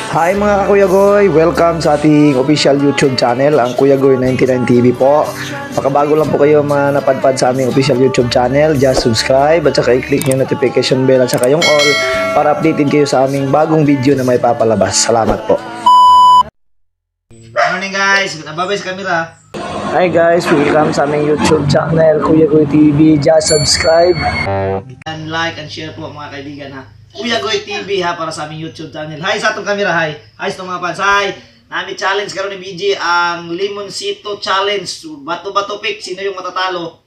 Hi mga Kuya Goy! Welcome sa ating official YouTube channel, ang Kuya Goy 99 TV po. Pakabago lang po kayo napadpad sa aming official YouTube channel, just subscribe at saka i-click yung notification bell at saka yung all para updated kayo sa aming bagong video na may papalabas. Salamat po. Good morning guys! Nababay sa camera. Hi guys! Welcome sa aming YouTube channel, Kuya Goy TV. Just subscribe. And like and share po mga kaibigan ha. Kuya Goy TV ha para sa aming YouTube channel. Hi sa atong camera, hi. Hi sa mga fans, hi. Nami challenge karon ni BG ang Limoncito Challenge. Bato-bato pick, sino yung matatalo?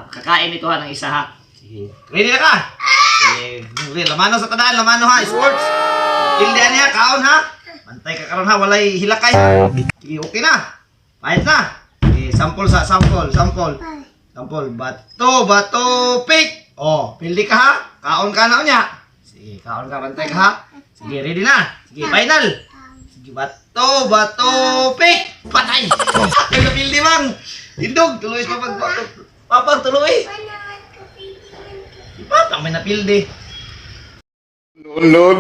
Kakain ito ha ng isa ha. Sige. Ready na ka? Sige. Lamano sa tadaan, lamano ha. Sports. Pildihan niya, kaon ha. Bantay ka karon ha, walay hilakay. Sige, okay na. Pahit na. Sige, sample. Bato, pick. Oh, pildi ka ha. Kaon ka na niya. Sige, kaon ka, bantay ka ha. Sige, ready na. Sige, final. Sige, bato, pick. Patay. Ay, napildi bang. Tindog, tuloy sa pagbato. Papang, tuloy. Papang, may napildi. No.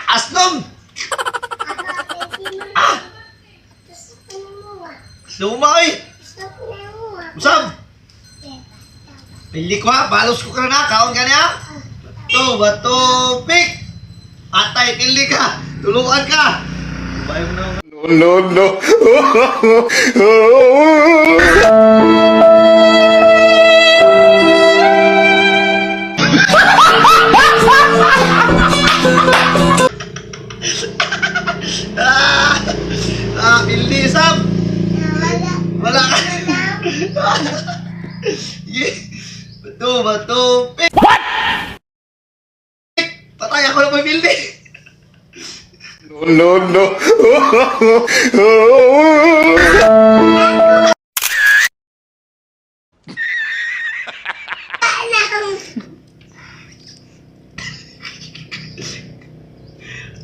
Asnom! Lumay! Usab! Pili ko ha, balos ko ka na, kaon ka niya. Bato, pick! Atay, pili ka! Tuluan ka! Bayo mo na. No. Pili, Sam! Wala ka! Bato, pick! What? Patay ako na may pildi! No.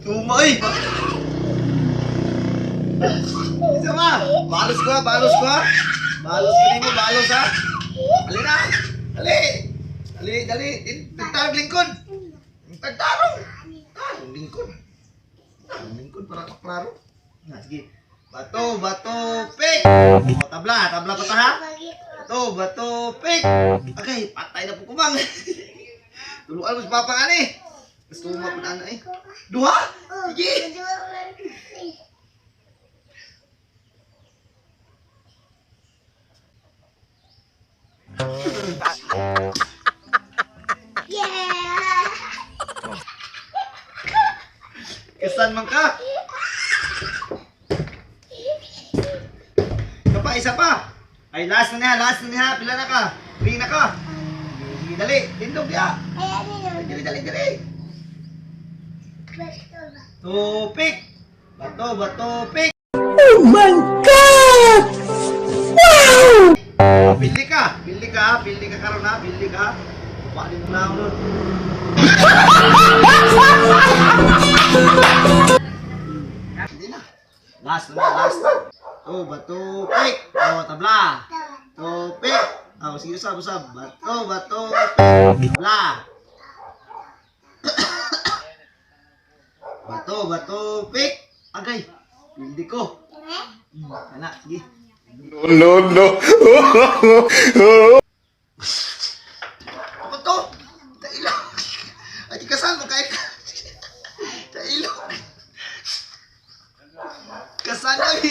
Tumay! Isa ba? Balos ko ha. Balos ka rin mo, balos ha. Dali na. Dali. Tagtarong lingkod. Tagtarong. Lingkod para kaklaro. Sige. Bato, pick. Tabla pa ta ha. Bato, pick. Okay, patay na po kumang. Tuluan mo sa papa nga ni. Gusto mo mapunaan na eh. Duha? Sige. Kesan man ka? Isa pa. Ay, last na niya. Pila na ka? Ring na ka? Sige, dali. Tindog niya. Dali. Tupik. Bato, pick. Oh my God! Wow! Pildi ka karon ha. Paling mo na ako nun. Hindi na. Last. Bato, pick. Tabla. Pick. Sige, usab. Bato, pick. Tabla. Bato, pick. Agay. Pildi ko. Anak, sige. No. Apa to? Tailog. Ay, kasal mo kahit tailog. Kasal ay.